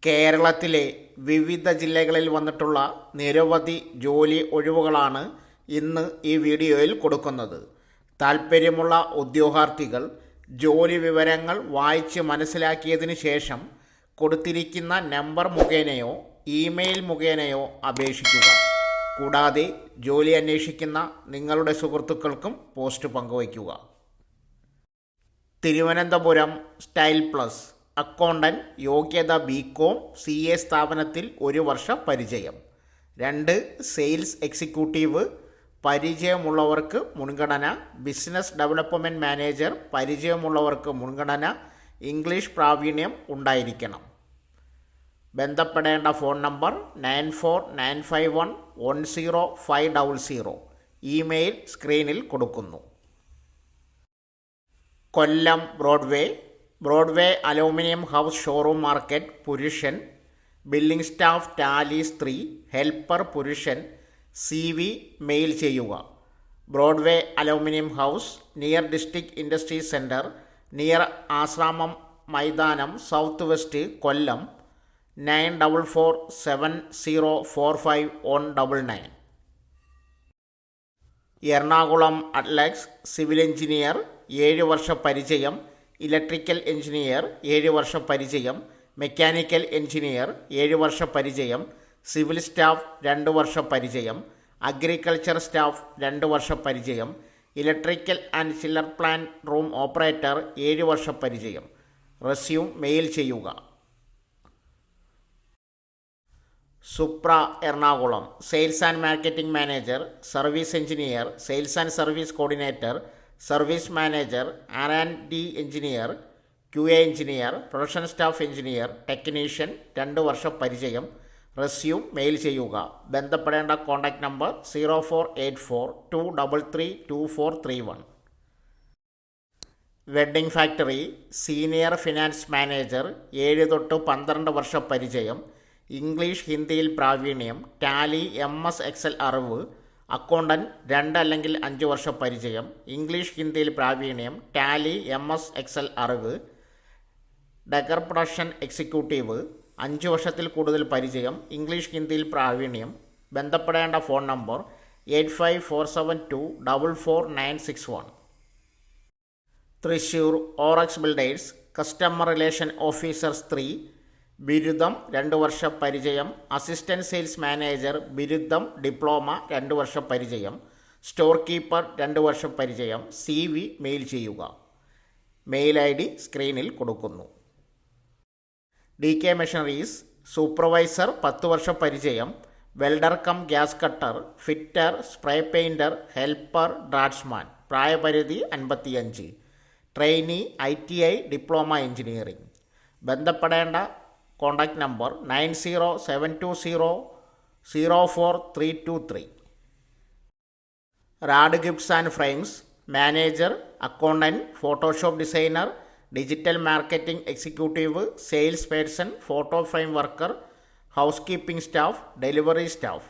കേരളത്തിലെ വിവിധ ജില്ലകളിൽ വന്നിട്ടുള്ള നിരവധി ജോലി ഒഴിവുകളാണ് ഇന്ന് ഈ വീഡിയോയിൽ കൊടുക്കുന്നത്. താൽപ്പര്യമുള്ള ഉദ്യോഗാർത്ഥികൾ ജോലി വിവരങ്ങൾ വായിച്ച് മനസ്സിലാക്കിയതിന് ശേഷം കൊടുത്തിരിക്കുന്ന നമ്പർ മുഖേനയോ ഇമെയിൽ മുഖേനയോ അപേക്ഷിക്കുക. കൂടാതെ ജോലി അന്വേഷിക്കുന്ന നിങ്ങളുടെ സുഹൃത്തുക്കൾക്കും പോസ്റ്റ് പങ്കുവയ്ക്കുക. തിരുവനന്തപുരം സ്റ്റൈൽ പ്ലസ് അക്കൗണ്ടൻറ്റ്, യോഗ്യത ബികോം, CA സ്ഥാപനത്തിൽ 1 വർഷ പരിചയം. 2 സെയിൽസ് എക്സിക്യൂട്ടീവ് പരിചയമുള്ളവർക്ക് മുൻഗണന. ബിസിനസ് ഡെവലപ്മെൻറ്റ് മാനേജർ പരിചയമുള്ളവർക്ക് മുൻഗണന. ഇംഗ്ലീഷ് പ്രാവീണ്യം ഉണ്ടായിരിക്കണം. ബന്ധപ്പെടേണ്ട ഫോൺ നമ്പർ 9495110500. ഇമെയിൽ സ്ക്രീനിൽ കൊടുക്കുന്നു. Kollam Broadway Aluminium House showroom market പുരുഷൻ. ബില്ലിംഗ് സ്റ്റാഫ് ടാലി സ്ത്രീ, ഹെൽപ്പർ പുരുഷൻ. CV മെയിൽ ചെയ്യുക. Broadway Aluminium House, near district industry centre, near Ashramam മൈതാനം, സൗത്ത് വെസ്റ്റ്, കൊല്ലം. 9447045199. എറണാകുളം അറ്റ്ലക്സ് സിവിൽ എഞ്ചിനീയർ 7 വർഷ പരിചയം. ഇലക്ട്രിക്കൽ എഞ്ചിനീയർ 7 വർഷ പരിചയം. മെക്കാനിക്കൽ എഞ്ചിനീയർ 7 വർഷ പരിചയം. സിവിൽ സ്റ്റാഫ് 2 വർഷ പരിചയം. അഗ്രികൾച്ചർ സ്റ്റാഫ് 2 വർഷ പരിചയം. Electrical and chiller plant room operator 7 വർഷ പരിചയം. റെസ്യൂം മെയിൽ ചെയ്യുക. Supra Ernakulam sales and marketing manager, service engineer, sales and service coordinator, service manager, R&D engineer, QA engineer, production staff engineer, technician 2 വർഷ പരിചയം. Resume mail ചെയ്യുക. ബന്ധപ്പെടേണ്ട contact number 048423322431. Wedding Factory senior finance manager 7 തൊട്ട് 12 വർഷ പരിചയം. English ഹിന്ദിയിൽ പ്രാവീണ്യം. Tally MS Excel അറിവ്. അക്കൗണ്ടൻറ്റ് 2 അല്ലെങ്കിൽ 5 വർഷ പരിചയം. ഇംഗ്ലീഷ് ഹിന്ദിയിൽ പ്രാവീണ്യം. ടാലി MS Excel അറിവ്. ഡെക്കർ പ്രൊഡക്ഷൻ എക്സിക്യൂട്ടീവ് 5 വർഷത്തിൽ കൂടുതൽ പരിചയം. ഇംഗ്ലീഷ് ഹിന്ദിയിൽ പ്രാവീണ്യം. ബന്ധപ്പെടേണ്ട ഫോൺ നമ്പർ 8547244961. തൃശ്ശൂർ ഓറക്സ് ബിൽഡേഴ്സ് കസ്റ്റമർ റിലേഷൻ ഓഫീസർ സ്ത്രീ, ബിരുദം 2 വർഷ പരിചയം. അസിസ്റ്റൻറ്റ് സെയിൽസ് മാനേജർ ബിരുദം, ഡിപ്ലോമ 2 വർഷ പരിചയം. സ്റ്റോർ കീപ്പർ 2 വർഷ പരിചയം. CV മെയിൽ ചെയ്യുക. മെയിൽ ID സ്ക്രീനിൽ കൊടുക്കുന്നു. DK മെഷീനറീസ് സൂപ്പർവൈസർ 10 വർഷ പരിചയം. Welder cum gas cutter, fitter, spray painter, helper, draughtsman. പ്രായപരിധി 55. Trainee ITI diploma engineering. ബന്ധപ്പെടേണ്ട contact number 9072004323. Rad Gifts and Frames manager, accountant, Photoshop designer, digital marketing executive, sales person, photo frame worker, housekeeping staff, delivery staff.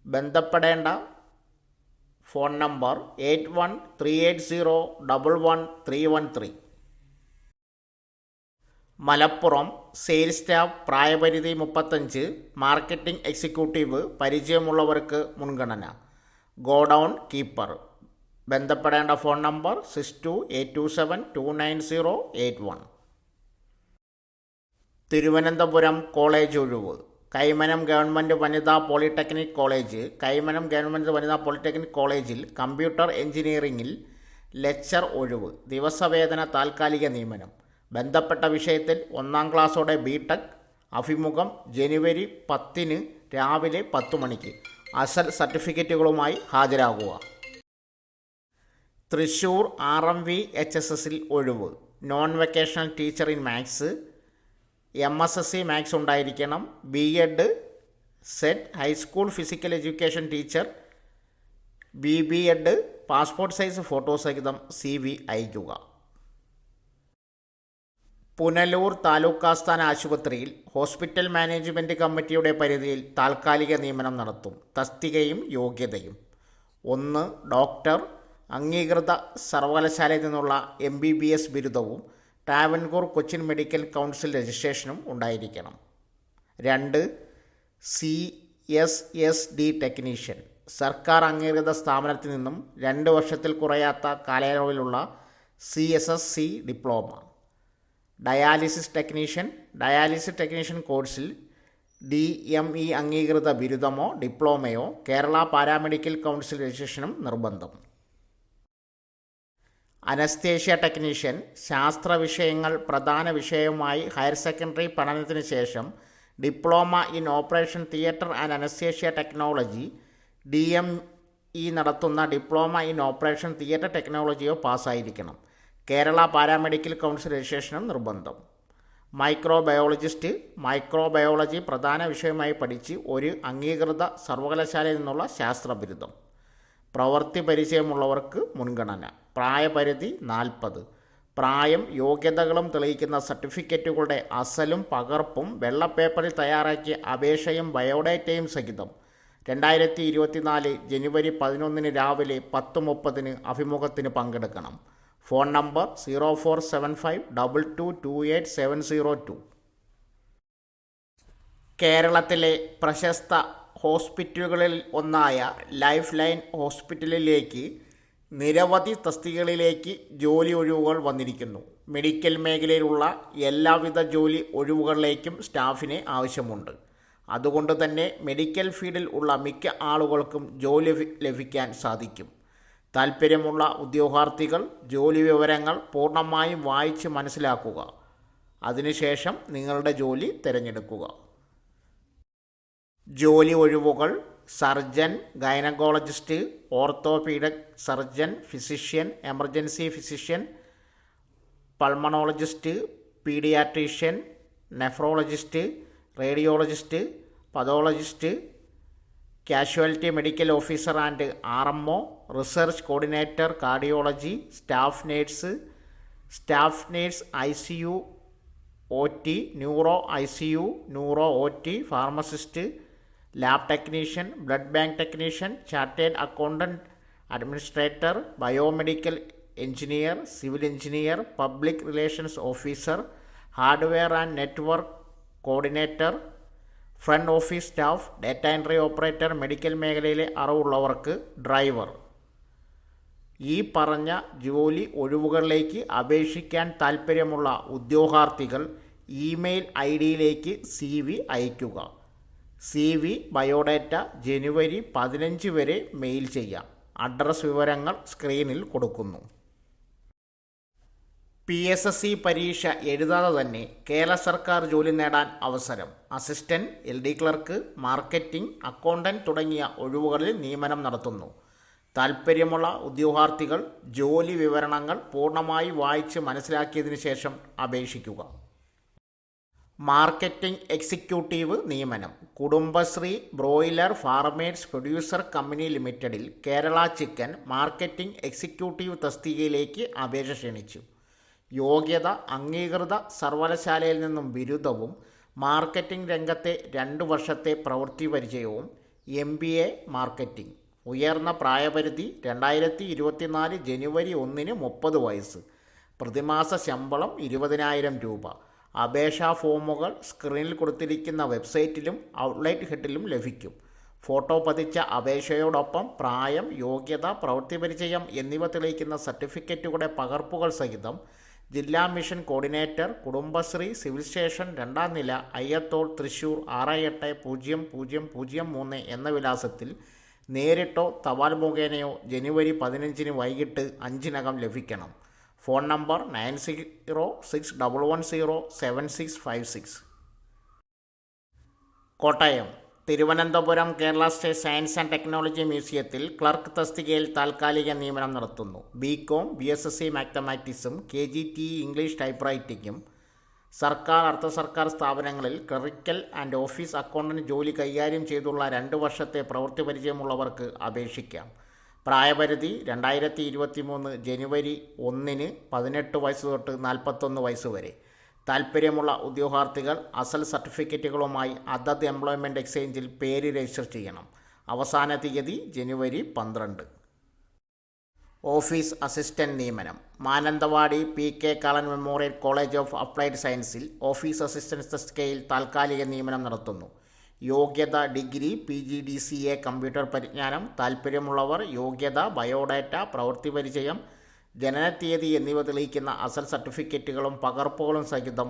ബന്ധപ്പെടേണ്ട phone number 8138011313. Malappuram sales staff പ്രായപരിധി 35. Marketing executive പരിചയമുള്ളവർക്ക് മുൻഗണന. Godown keeper. ബന്ധപ്പെടേണ്ട phone number 6282729081. Thiruvananthapuram college ഒഴിവ്. Kaimanam government വനിതാ polytechnic college. Kaimanam government വനിതാ polytechnic കോളേജിൽ computer എഞ്ചിനീയറിംഗിൽ ലെക്ചർ ഒഴിവ്. ദിവസവേതന താൽക്കാലിക നിയമനം. ബന്ധപ്പെട്ട വിഷയത്തിൽ 1ാം ക്ലാസ്സോടെ BTech. അഭിമുഖം ജനുവരി 10 രാവിലെ 10 മണിക്ക്. അസൽ സർട്ടിഫിക്കറ്റുകളുമായി ഹാജരാകുക. തൃശ്ശൂർ RMV HSSൽ ഒഴിവ്. Non vocational teacher in maths. MSSC maths ഉണ്ടായിരിക്കണം. B.Ed set high school physical education teacher. BB.Ed passport size photo സഹിതം CV അയയ്ക്കുക. പുനലൂർ താലൂക്കാസ്ഥാന ആശുപത്രിയിൽ ഹോസ്പിറ്റൽ മാനേജ്മെൻറ്റ് കമ്മിറ്റിയുടെ പരിധിയിൽ താൽക്കാലിക നിയമനം നടത്തും. തസ്തികയും യോഗ്യതയും: 1 ഡോക്ടർ, അംഗീകൃത സർവകലാശാലയിൽ നിന്നുള്ള MBBS ബിരുദവും ട്രാവൻകൂർ കൊച്ചിൻ മെഡിക്കൽ കൗൺസിൽ രജിസ്ട്രേഷനും ഉണ്ടായിരിക്കണം. 2. CSSD ടെക്നീഷ്യൻ, സർക്കാർ അംഗീകൃത സ്ഥാപനത്തിൽ നിന്നും 2 വർഷത്തിൽ കുറയാത്ത കാലയളവിലുള്ള CSSC ഡിപ്ലോമ. ഡയാലിസിസ് ടെക്നീഷ്യൻ കോഴ്സിൽ DME അംഗീകൃത ബിരുദമോ ഡിപ്ലോമയോ കേരള പാരാമെഡിക്കൽ കൗൺസിൽ രജിസ്ട്രേഷനും നിർബന്ധം. അനസ്തേഷ്യ ടെക്നീഷ്യൻ, ശാസ്ത്ര വിഷയങ്ങൾ പ്രധാന വിഷയവുമായി ഹയർ സെക്കൻഡറി പഠനത്തിന് ശേഷം diploma in operation theatre and anaesthesia technology DME നടത്തുന്ന ഡിപ്ലോമ ഇൻ ഓപ്പറേഷൻ തിയേറ്റർ ടെക്നോളജിയോ പാസ്സായിരിക്കണം. കേരള പാരാമെഡിക്കൽ കൗൺസിൽ രജിസ്ട്രേഷനും നിർബന്ധം. മൈക്രോബയോളജി പ്രധാന വിഷയമായി പഠിച്ച് ഒരു അംഗീകൃത സർവകലാശാലയിൽ നിന്നുള്ള ശാസ്ത്ര ബിരുദം. പ്രവൃത്തി പരിചയമുള്ളവർക്ക് മുൻഗണന. പ്രായപരിധി 40. പ്രായം, യോഗ്യതകളും തെളിയിക്കുന്ന സർട്ടിഫിക്കറ്റുകളുടെ അസലും പകർപ്പും വെള്ളപ്പേപ്പറിൽ തയ്യാറാക്കിയ അപേക്ഷയും ബയോഡേറ്റയും സഹിതം 2024 ജനുവരി 11 രാവിലെ 10:30 അഭിമുഖത്തിന് പങ്കെടുക്കണം. Phone number 0475222870. കേരളത്തിലെ പ്രശസ്ത ഹോസ്പിറ്റലുകളിൽ ഒന്നായ ലൈഫ് ലൈൻ ഹോസ്പിറ്റലിലേക്ക് നിരവധി തസ്തികകളിലേക്ക് ജോലി ഒഴിവുകൾ വന്നിരിക്കുന്നു. മെഡിക്കൽ മേഖലയിലുള്ള എല്ലാവിധ ജോലി ഒഴിവുകളിലേക്കും സ്റ്റാഫിനെ ആവശ്യമുണ്ട്. അതുകൊണ്ട് തന്നെ മെഡിക്കൽ ഫീൽഡിൽ ഉള്ള മിക്ക ആളുകൾക്കും ജോലി ലഭിക്കാൻ സാധിക്കും. താൽപ്പര്യമുള്ള ഉദ്യോഗാർത്ഥികൾ ജോലി വിവരങ്ങൾ പൂർണ്ണമായും വായിച്ച് മനസ്സിലാക്കുക. അതിനുശേഷം നിങ്ങളുടെ ജോലി തിരഞ്ഞെടുക്കുക. ജോലി ഒഴിവുകൾ: surgeon, gynaecologist, orthopaedic surgeon, physician, emergency physician, pulmonologist, paediatrician, nephrologist, radiologist, pathologist, casualty medical officer and RMO, research coordinator cardiology, staff nurse ICU OT, neuro ICU, neuro OT, pharmacist, lab technician, blood bank technician, chartered accountant, administrator, biomedical engineer, civil engineer, public relations officer, hardware and network coordinator, front office staff, data entry operator. Medical മേഖലയിലെ അറിവുള്ളവർക്ക് driver. ഈ പറഞ്ഞ ജോലി ഒഴിവുകളിലേക്ക് അപേക്ഷിക്കാൻ താൽപ്പര്യമുള്ള ഉദ്യോഗാർത്ഥികൾ email ID CV അയയ്ക്കുക. CV biodata ജനുവരി 15 വരെ മെയിൽ ചെയ്യാം. അഡ്രസ് വിവരങ്ങൾ സ്ക്രീനിൽ കൊടുക്കുന്നു. PSSC പരീക്ഷ എഴുതാതെ തന്നെ കേരള സർക്കാർ ജോലി നേടാൻ അവസരം. Assistant, LD clerk, marketing, accountant തുടങ്ങിയ ഒഴിവുകളിൽ നിയമനം നടത്തുന്നു. താൽപ്പര്യമുള്ള ഉദ്യോഗാർത്ഥികൾ ജോലി വിവരണങ്ങൾ പൂർണ്ണമായി വായിച്ച് മനസ്സിലാക്കിയതിനു ശേഷം അപേക്ഷിക്കുക. മാർക്കറ്റിംഗ് എക്സിക്യൂട്ടീവ് നിയമനം. Kudumbashree broiler farmers producer company ലിമിറ്റഡിൽ കേരള ചിക്കൻ മാർക്കറ്റിംഗ് എക്സിക്യൂട്ടീവ് തസ്തികയിലേക്ക് അപേക്ഷ ക്ഷണിച്ചു. യോഗ്യത: അംഗീകൃത സർവകലാശാലയിൽ നിന്നും ബിരുദവും മാർക്കറ്റിംഗ് രംഗത്തെ 2 വർഷത്തെ പ്രവൃത്തി പരിചയവും. MBA marketing. ഉയർന്ന പ്രായപരിധി 2024 ജനുവരി 1 30 വയസ്സ്. പ്രതിമാസ ശമ്പളം 20,000 രൂപ. അപേക്ഷാ ഫോമുകൾ സ്ക്രീനിൽ കൊടുത്തിരിക്കുന്ന വെബ്സൈറ്റിലും ഔട്ട്ലെറ്റ് ഹെഡിലും ലഭിക്കും. ഫോട്ടോ പതിച്ച അപേക്ഷയോടൊപ്പം പ്രായം, യോഗ്യത, പ്രവൃത്തി പരിചയം എന്നിവ തെളിയിക്കുന്ന സർട്ടിഫിക്കറ്റുകളുടെ പകർപ്പുകൾ സഹിതം ജില്ലാ mission coordinator, Kudumbashree, civil station, 2ാം നില, അയ്യത്തോൾ, തൃശ്ശൂർ 680003 എന്ന വിലാസത്തിൽ നേരിട്ടോ തപാൽ മുഖേനയോ ജനുവരി 15 വൈകിട്ട് 5-നകം ലഭിക്കണം. Phone number 9061107656. Kottayam. Thiruvananthapuram Kerala state science and technology മ്യൂസിയത്തിൽ ക്ലർക്ക് തസ്തികയിൽ താൽക്കാലിക നിയമനം നടത്തുന്നു. BCom, BSSC മാത്തമാറ്റിക്സും KGTE ഇംഗ്ലീഷ് ടൈപ്പ് റൈറ്റിംഗും. സർക്കാർ, അർദ്ധ സർക്കാർ സ്ഥാപനങ്ങളിൽ ക്ലറിക്കൽ ആൻഡ് ഓഫീസ് അക്കൗണ്ടന്റ് ജോലി കൈകാര്യം ചെയ്തുള്ള 2 വർഷത്തെ പ്രവൃത്തി പരിചയമുള്ളവർക്ക് അപേക്ഷിക്കാം. പ്രായപരിധി 2023 ജനുവരി 1 18 വയസ്സ് തൊട്ട് 41 വയസ്സ് വരെ. താൽപ്പര്യമുള്ള ഉദ്യോഗാർത്ഥികൾ അസൽ സർട്ടിഫിക്കറ്റുകളുമായി അതത് എംപ്ലോയ്മെൻറ്റ് എക്സ്ചേഞ്ചിൽ പേര് രജിസ്റ്റർ ചെയ്യണം. അവസാന തീയതി ജനുവരി 12. ഓഫീസ് അസിസ്റ്റന്റ് നിയമനം. Mananthavady PK kalan memorial college of applied സയൻസിൽ ഓഫീസ് അസിസ്റ്റന്റ് തസ്തികയിൽ താൽക്കാലിക നിയമനം നടത്തുന്നു. യോഗ്യത ഡിഗ്രി, PGDCA കമ്പ്യൂട്ടർ പരിജ്ഞാനം. താൽപ്പര്യമുള്ളവർ യോഗ്യത, ബയോഡാറ്റ, പ്രവൃത്തി പരിചയം, ജനനത്തീയതി എന്നിവ തെളിയിക്കുന്ന അസൽ സർട്ടിഫിക്കറ്റുകളും പകർപ്പുകളും സഹിതം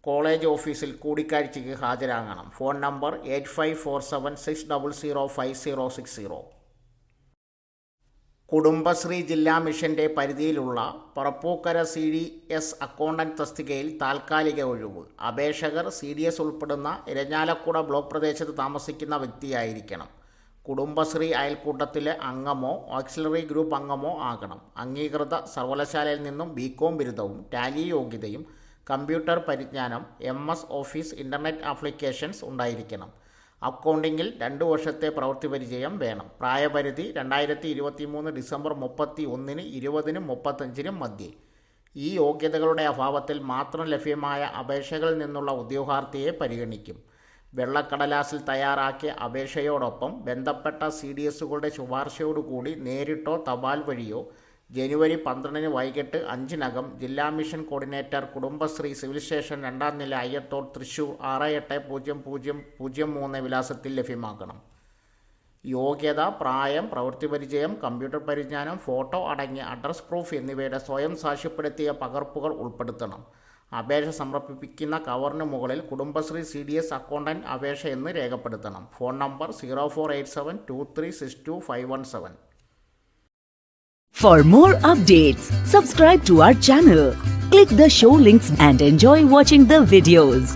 കോളേജ് ഓഫീസിൽ കൂടിക്കാഴ്ചയ്ക്ക് ഹാജരാകണം. Phone number 8547600560. കുടുംബശ്രീ ജില്ലാ മിഷൻ്റെ പരിധിയിലുള്ള പറപ്പൂക്കര CDS അക്കൗണ്ടന്റ് തസ്തികയിൽ താൽക്കാലിക ഒഴിവ്. അപേക്ഷകർ CDS ഉൾപ്പെടുന്ന ഇരഞ്ഞാലക്കുട ബ്ലോക്ക് പ്രദേശത്ത് താമസിക്കുന്ന വ്യക്തിയായിരിക്കണം. കുടുംബശ്രീ അയൽക്കൂട്ടത്തിലെ അംഗമോ ഓക്സിലറി ഗ്രൂപ്പ് അംഗമോ ആകണം. അംഗീകൃത സർവകലാശാലയിൽ നിന്നും BCom ബിരുദവും ടാലി യോഗ്യതയും കമ്പ്യൂട്ടർ പരിജ്ഞാനം, MS ഓഫീസ്, ഇൻ്റർനെറ്റ് ആപ്ലിക്കേഷൻസ് ഉണ്ടായിരിക്കണം. അക്കൗണ്ടിങ്ങിൽ 2 വർഷത്തെ പ്രവൃത്തി പരിചയം വേണം. പ്രായപരിധി 2023 ഡിസംബർ 31, 20, 35 മധ്യേ. ഈ യോഗ്യതകളുടെ അഭാവത്തിൽ മാത്രം ലഭ്യമായ അപേക്ഷകളിൽ നിന്നുള്ള ഉദ്യോഗാർത്ഥിയെ പരിഗണിക്കും. വെള്ളക്കടലാസിൽ തയ്യാറാക്കിയ അപേക്ഷയോടൊപ്പം ബന്ധപ്പെട്ട CDSകളുടെ ശുപാർശയോടുകൂടി നേരിട്ടോ തപാൽ വഴിയോ ജനുവരി 12 വൈകിട്ട് 5-നകം ജില്ലാ mission coordinator, Kudumbashree, civil station, 2ാം നില, അയ്യത്തോട്, തൃശ്ശൂർ 680003 വിലാസത്തിൽ ലഭ്യമാക്കണം. യോഗ്യത, പ്രായം, പ്രവൃത്തി പരിചയം, കമ്പ്യൂട്ടർ പരിജ്ഞാനം, ഫോട്ടോ അടങ്ങിയ അഡ്രസ് പ്രൂഫ് എന്നിവയുടെ സ്വയം സാക്ഷ്യപ്പെടുത്തിയ പകർപ്പുകൾ ഉൾപ്പെടുത്തണം. അപേക്ഷ സമർപ്പിക്കുന്ന കവറിന് മുകളിൽ കുടുംബശ്രീ CDS അക്കൗണ്ടന്റ് അപേക്ഷ എന്ന് രേഖപ്പെടുത്തണം. Phone number 04872362 For more updates, subscribe to our channel, click the show links and enjoy watching the videos.